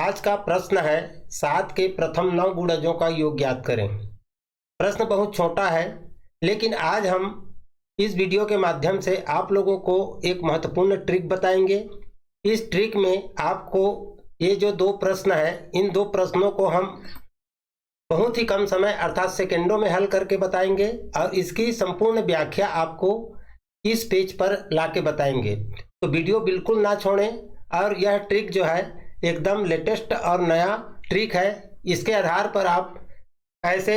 आज का प्रश्न है 7 के प्रथम 9 गुणजों का योग ज्ञात करें। प्रश्न बहुत छोटा है, लेकिन आज हम इस वीडियो के माध्यम से आप लोगों को एक महत्वपूर्ण ट्रिक बताएंगे। इस ट्रिक में आपको ये जो 2 प्रश्न है, इन 2 प्रश्नों को हम बहुत ही कम समय अर्थात सेकेंडों में हल करके बताएंगे और इसकी संपूर्ण व्याख्या आपको इस पेज पर लाके बताएंगे। तो वीडियो बिल्कुल ना छोड़ें। और यह ट्रिक जो है एकदम लेटेस्ट और नया ट्रिक है। इसके आधार पर आप ऐसे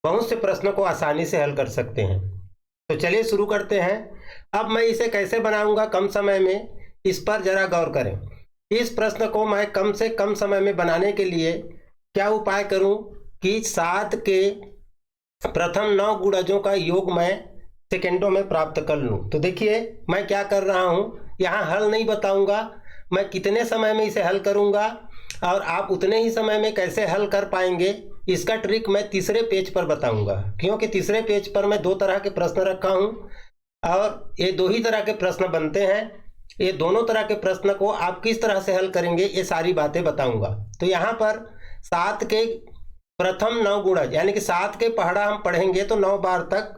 बहुत से प्रश्नों को आसानी से हल कर सकते हैं। तो चलिए शुरू करते हैं। अब मैं इसे कैसे बनाऊंगा कम समय में, इस पर जरा गौर करें। इस प्रश्न को मैं कम से कम समय में बनाने के लिए क्या उपाय करूं कि 7 के प्रथम 9 गुणजों का योग मैं सेकेंडों में प्राप्त कर लूं। तो देखिए मैं क्या कर रहा हूं, यहाँ हल नहीं बताऊंगा, मैं कितने समय में इसे हल करूंगा और आप उतने ही समय में कैसे हल कर पाएंगे, इसका ट्रिक मैं तीसरे पेज पर बताऊंगा। क्योंकि तीसरे पेज पर मैं 2 तरह के प्रश्न रखा हूं और ये 2 ही तरह के प्रश्न बनते हैं। ये दोनों तरह के प्रश्न को आप किस तरह से हल करेंगे, ये सारी बातें बताऊंगा। तो यहाँ पर 7 के प्रथम 9 गुणज यानी कि 7 के पहाड़ा हम पढ़ेंगे तो 9 बार तक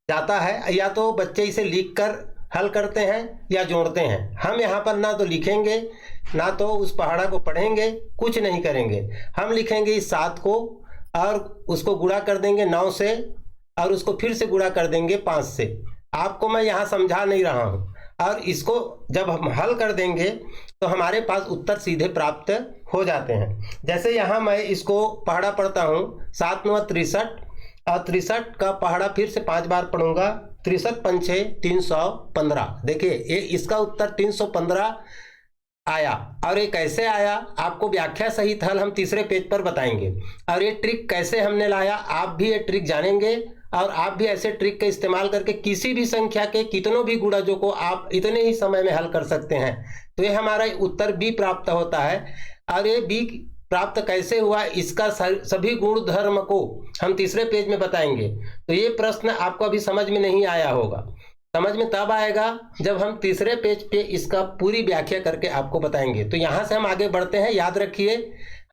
जाता है। या तो बच्चे इसे लिखकर हल करते हैं या जोड़ते हैं। हम यहाँ पर ना तो लिखेंगे ना तो उस पहाड़ा को पढ़ेंगे, कुछ नहीं करेंगे। हम लिखेंगे इस 7 को और उसको गुणा कर देंगे 9 से और उसको फिर से गुणा कर देंगे 5 से। आपको मैं यहाँ समझा नहीं रहा हूँ। और इसको जब हम हल कर देंगे तो हमारे पास उत्तर सीधे प्राप्त हो जाते हैं। जैसे यहाँ मैं इसको पहाड़ा पढ़ता हूँ 7 9 63 और 63 का पहाड़ा फिर से 5 बार पढ़ूंगा। 63 पंचे 315। देखिए ये इसका उत्तर 315 आया। और ये कैसे आया, आपको व्याख्या सहित हल हम तीसरे पेज पर बताएंगे। और ये ट्रिक कैसे हमने लाया, आप भी ये ट्रिक जानेंगे और आप भी ऐसे ट्रिक का इस्तेमाल करके किसी भी संख्या के कितनों भी गुणजों को आप इतने ही समय में हल कर सकते हैं। तो ये हमारा उत्तर बी प्राप्त होता है। और ये बी प्राप्त कैसे हुआ, इसका सभी गुण धर्म को हम तीसरे पेज में बताएंगे। तो ये प्रश्न आपको अभी समझ में नहीं आया होगा, समझ में तब आएगा जब हम तीसरे पेज पे इसका पूरी व्याख्या करके आपको बताएंगे। तो यहाँ से हम आगे बढ़ते हैं। याद रखिए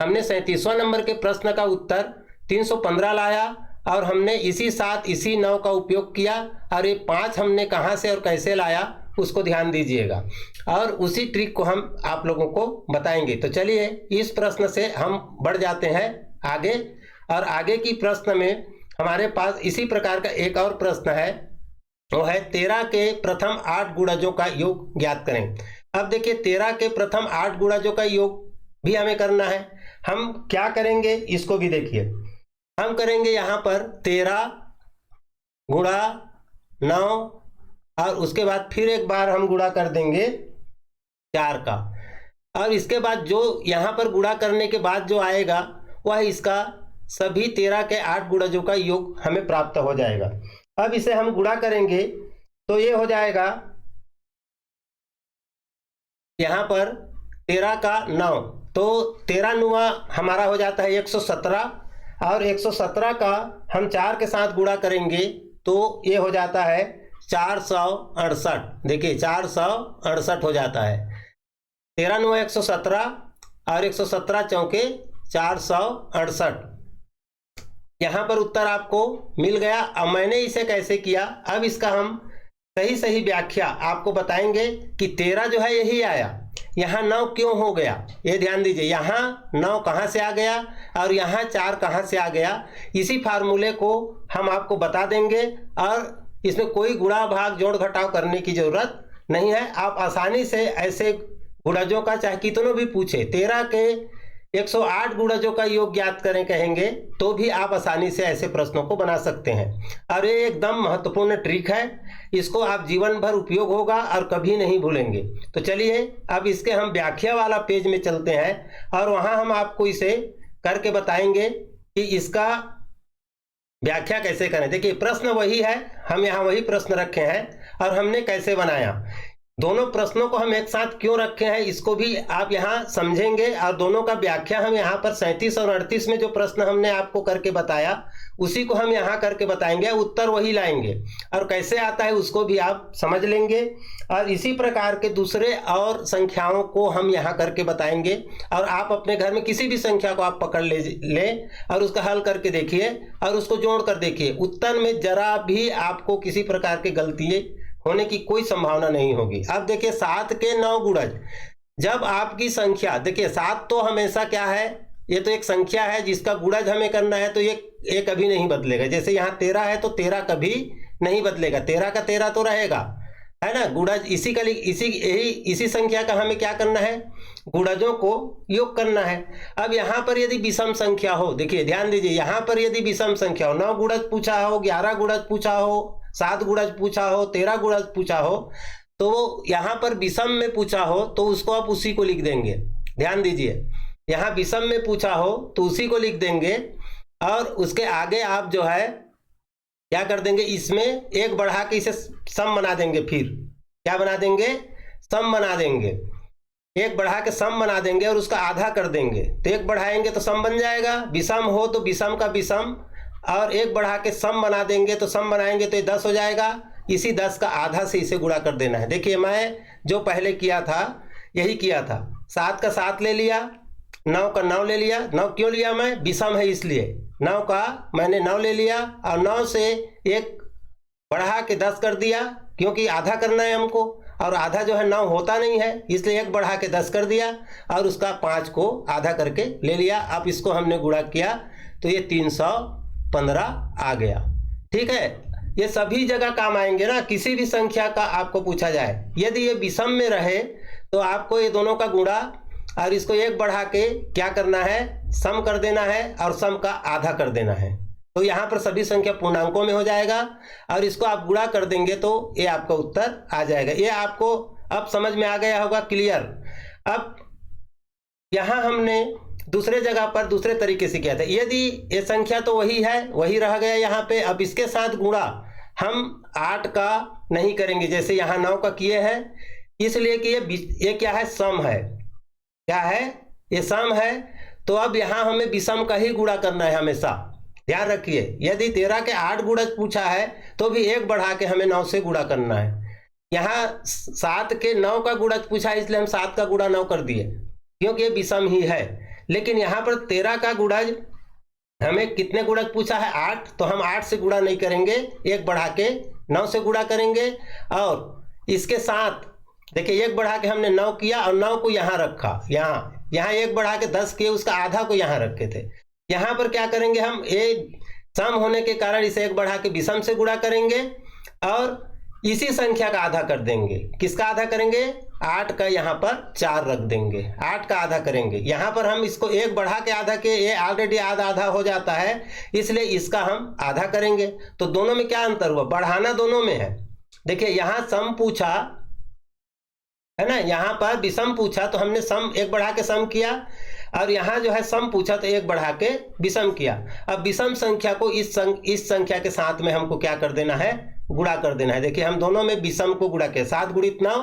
हमने 37वां नंबर के प्रश्न का उत्तर 315 लाया और हमने इसी 7 इसी 9 का उपयोग किया। और ये 5 हमने कहाँ से और कैसे लाया उसको ध्यान दीजिएगा और उसी ट्रिक को हम आप लोगों को बताएंगे। तो चलिए इस प्रश्न से हम बढ़ जाते हैं आगे। और आगे की प्रश्न में हमारे पास इसी प्रकार का एक और प्रश्न है, वो है 13 के प्रथम 8 गुणजों का योग ज्ञात करें। अब देखिए 13 के प्रथम 8 गुणजों का योग भी हमें करना है। हम क्या करेंगे इसको भी देखिए। हम करेंगे यहाँ पर 13 गुणा 9 और उसके बाद फिर एक बार हम गुणा कर देंगे 4 का। और इसके बाद जो यहाँ पर गुणा करने के बाद जो आएगा वह इसका सभी 13 के 8 गुणजों का योग हमें प्राप्त हो जाएगा। अब इसे हम गुणा करेंगे तो ये हो जाएगा यहाँ पर 13 का 9, तो 13 9 हमारा हो जाता है 117 और 117 का हम 4 के साथ गुणा करेंगे तो ये हो जाता है 468। देखिए 468 हो जाता है। 13 9 117 और 117 चौके 468। यहाँ पर उत्तर आपको मिल गया। अब मैंने इसे कैसे किया, अब इसका हम सही व्याख्या आपको बताएंगे कि 13 जो है यही आया, यहाँ 9 क्यों हो गया ये ध्यान दीजिए। यहाँ 9 कहाँ से आ गया और यहाँ 4 कहाँ से आ गया, इसी फार्मूले को हम आपको बता देंगे और इसमें कोई गुणा भाग जोड़ घटाव करने की जरूरत नहीं है। आप आसानी से ऐसे गुणजों का चाहे कितनों भी पूछे 13 के 108 गुणजों का योग ज्ञात करें कहेंगे तो भी आप आसानी से ऐसे प्रश्नों को बना सकते हैं। और ये एकदम महत्वपूर्ण ट्रिक है, इसको आप जीवन भर उपयोग होगा और कभी नहीं भूलेंगे। तो चलिए अब इसके हम व्याख्या वाला पेज में चलते हैं और वहां हम आपको इसे करके बताएंगे कि इसका व्याख्या कैसे करें। देखिए प्रश्न वही है, हम यहाँ वही प्रश्न रखे हैं और हमने कैसे बनाया। दोनों प्रश्नों को हम एक साथ क्यों रखे हैं इसको भी आप यहाँ समझेंगे और दोनों का व्याख्या हम यहाँ पर 37 और 38 में जो प्रश्न हमने आपको करके बताया उसी को हम यहाँ करके बताएंगे, उत्तर वही लाएंगे, और कैसे आता है उसको भी आप समझ लेंगे। और इसी प्रकार के दूसरे और संख्याओं को हम यहाँ करके बताएंगे, और आप अपने घर में किसी भी संख्या को आप पकड़ ले और उसका हल करके देखिए और उसको जोड़ कर देखिए, उत्तर में जरा भी आपको किसी प्रकार की गलती होने की कोई संभावना नहीं होगी। अब देखिए 7 के 9 गुणज, जब आपकी संख्या, देखिए 7 तो हमेशा क्या है, ये तो एक संख्या है जिसका गुणज हमें करना है, तो ये कभी नहीं बदलेगा। जैसे यहाँ 13 है तो 13 कभी नहीं बदलेगा, 13 का 13 तो रहेगा, है ना। गुणज इसी संख्या का हमें क्या करना है, गुणजों को योग करना है। अब यहाँ पर यदि विषम संख्या हो, देखिए ध्यान दीजिए, यहाँ पर यदि विषम संख्या हो, 9 गुणज पूछा हो, 11 गुणज पूछा हो, 7 गुणज पूछा हो, 13 गुणज पूछा हो, तो वो यहाँ पर विषम में पूछा हो तो उसको आप उसी को लिख देंगे। ध्यान दीजिए, यहाँ विषम में पूछा हो तो उसी को लिख देंगे, और उसके आगे आप जो है क्या कर देंगे, इसमें एक बढ़ा के इसे सम बना देंगे। फिर क्या बना देंगे, सम बना देंगे, एक बढ़ा के सम बना देंगे और उसका आधा कर देंगे, तो एक बढ़ाएंगे तो सम बन जाएगा। विषम हो तो विषम का विषम, और एक बढ़ा के सम बना देंगे तो सम बनाएंगे तो ये 10 हो जाएगा। इसी 10 का आधा से इसे गुणा कर देना है। देखिए मैं जो पहले किया था यही किया था, 7 का 7 ले लिया, 9 का 9 ले लिया। 9 क्यों लिया मैं, विषम है इसलिए, 9 का मैंने 9 ले लिया, और 9 से एक बढ़ा के 10 कर दिया, क्योंकि आधा करना है हमको, और आधा जो है 9 होता नहीं है, इसलिए एक बढ़ा के 10 कर दिया, और उसका 5 को आधा करके ले लिया। अब इसको हमने गुणा किया तो ये 315 आ गया। ठीक है, ये सभी जगह काम आएंगे ना, किसी भी संख्या का आपको पूछा जाए, यदि ये विषम में रहे तो आपको ये दोनों का गुणा और इसको एक बढ़ा के क्या करना है, सम कर देना है, और सम का आधा कर देना है। तो यहाँ पर सभी संख्या पूर्णांकों में हो जाएगा, और इसको आप गुणा कर देंगे तो ये आपका उत्तर आ जाएगा। ये आपको अब समझ में आ गया होगा, क्लियर। अब यहाँ हमने दूसरे जगह पर दूसरे तरीके से किया था, यदि ये संख्या तो वही है, वही रह गया यहाँ पे। अब इसके साथ गुणा हम 8 का नहीं करेंगे, जैसे यहाँ 9 का किए हैं, इसलिए कि ये क्या है, सम है। क्या है, ये सम है। तो अब यहाँ हमें विषम का ही गुणा करना है हमेशा, ध्यान रखिए। यदि 13 के 8 गुणज पूछा है तो भी एक बढ़ा के हमें 9 से गुणा करना है। यहाँ 7 के 9 का गुणज पूछा है, इसलिए हम 7 का गुणा 9 कर दिए, क्योंकि ये विषम ही है। लेकिन यहाँ पर 13 का गुणज हमें कितने गुणज पूछा है, 8, तो हम 8 से गुणा नहीं करेंगे, एक बढ़ा के 9 से गुणा करेंगे। और इसके साथ देखिए एक बढ़ा के हमने 9 किया और 9 को यहाँ रखा, यहाँ एक बढ़ा के 10 किए, उसका आधा को यहाँ रखे थे। यहाँ पर क्या करेंगे, हम एक सम होने के कारण इसे एक बढ़ा के विषम से गुणा करेंगे, और इसी संख्या का आधा कर देंगे। किसका आधा करेंगे, 8 का यहाँ पर 4 रख देंगे, 8 का आधा करेंगे। यहाँ पर हम इसको एक बढ़ा के आधा के, ये ऑलरेडी आधा आधा हो जाता है, इसलिए इसका हम आधा करेंगे। तो दोनों में क्या अंतर हुआ, बढ़ाना दोनों में है। देखिए यहाँ सम पूछा है ना, यहाँ पर विषम पूछा तो हमने सम एक बढ़ा के सम किया, और यहाँ जो है सम पूछा तो एक बढ़ा के विषम किया। अब विषम संख्या को इस संख्या के साथ में हमको क्या कर देना है, गुणा कर देना है। देखिए हम दोनों में विषम को गुणा किया, 7 गुणित 9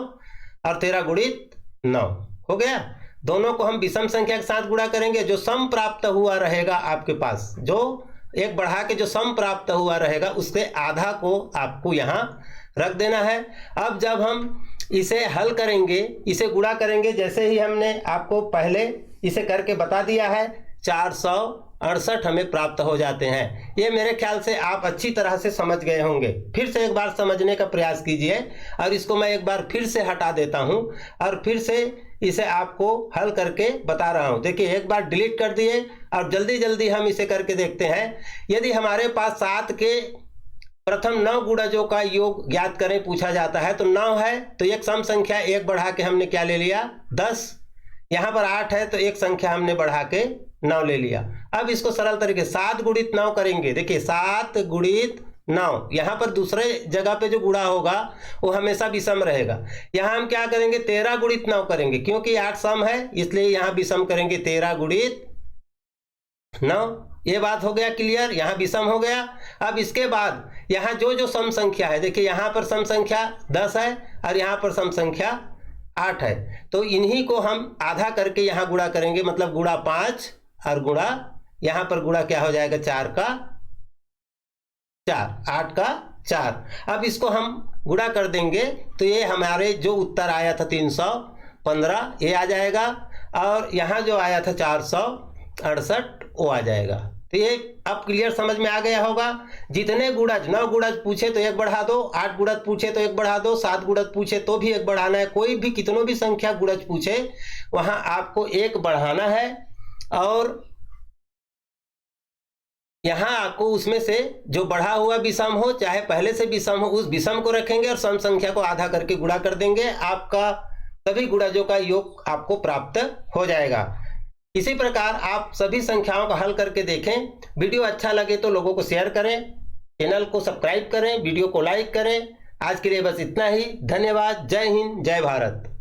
और 13 गुणित 9 हो गया। दोनों को हम विषम संख्या के साथ गुणा करेंगे, जो सम प्राप्त हुआ रहेगा आपके पास, जो एक बढ़ा के जो सम प्राप्त हुआ रहेगा उसके आधा को आपको यहाँ रख देना है। अब जब हम इसे हल करेंगे, इसे गुणा करेंगे, जैसे ही हमने आपको पहले इसे करके बता दिया है, 468 हमें प्राप्त हो जाते हैं। ये मेरे ख्याल से आप अच्छी तरह से समझ गए होंगे। फिर से एक बार समझने का प्रयास कीजिए, और इसको मैं एक बार फिर से हटा देता हूं और फिर से इसे आपको हल करके बता रहा हूं। देखिए एक बार डिलीट कर दिए, और जल्दी जल्दी हम इसे करके देखते हैं। यदि हमारे पास 7 के प्रथम 9 गुणजों का योग ज्ञात करें पूछा जाता है, तो 9 है तो एक सम संख्या एक बढ़ा के हमने क्या ले लिया, 10। यहाँ पर 8 है तो एक संख्या हमने बढ़ा के 9 ले लिया। अब इसको सरल तरीके 7 गुणित 9 करेंगे। देखिए 7 गुणित 9, यहाँ पर दूसरे जगह पे जो गुणा होगा वो हमेशा विषम रहेगा। यहाँ हम क्या करेंगे, 13 गुणित 9 करेंगे, क्योंकि 8 सम है इसलिए यहाँ विषम करेंगे, 13 गुणित 9। ये बात हो गया क्लियर, यहाँ विषम हो गया। अब इसके बाद यहाँ जो सम संख्या है, देखिए यहाँ पर सम संख्या 10 है और यहाँ पर सम संख्या 8 है, तो इन्हीं को हम आधा करके यहाँ गुणा करेंगे, मतलब गुणा 5 और गुणा यहाँ पर गुणा क्या हो जाएगा, 4 का 4, 8 का 4। अब इसको हम गुणा कर देंगे तो ये हमारे जो उत्तर आया था 315 ये आ जाएगा, और यहाँ जो आया था 468 वो आ जाएगा। तो ये अब क्लियर समझ में आ गया होगा। जितने गुणज 9 गुणज पूछे तो 1 बढ़ा दो, 8 गुणज पूछे तो 1 बढ़ा दो, 7 गुणज पूछे तो भी 1 बढ़ाना है। कोई भी कितनों भी संख्या गुणज पूछे वहां आपको 1 बढ़ाना है, और यहाँ आपको उसमें से जो बढ़ा हुआ विषम हो चाहे पहले से विषम हो उस विषम को रखेंगे और सम संख्या को आधा करके गुणा कर देंगे। आपका सभी गुणजों का योग आपको प्राप्त हो जाएगा। इसी प्रकार आप सभी संख्याओं का हल करके देखें। वीडियो अच्छा लगे तो लोगों को शेयर करें, चैनल को सब्सक्राइब करें, वीडियो को लाइक करें। आज के लिए बस इतना ही। धन्यवाद। जय हिंद, जय भारत।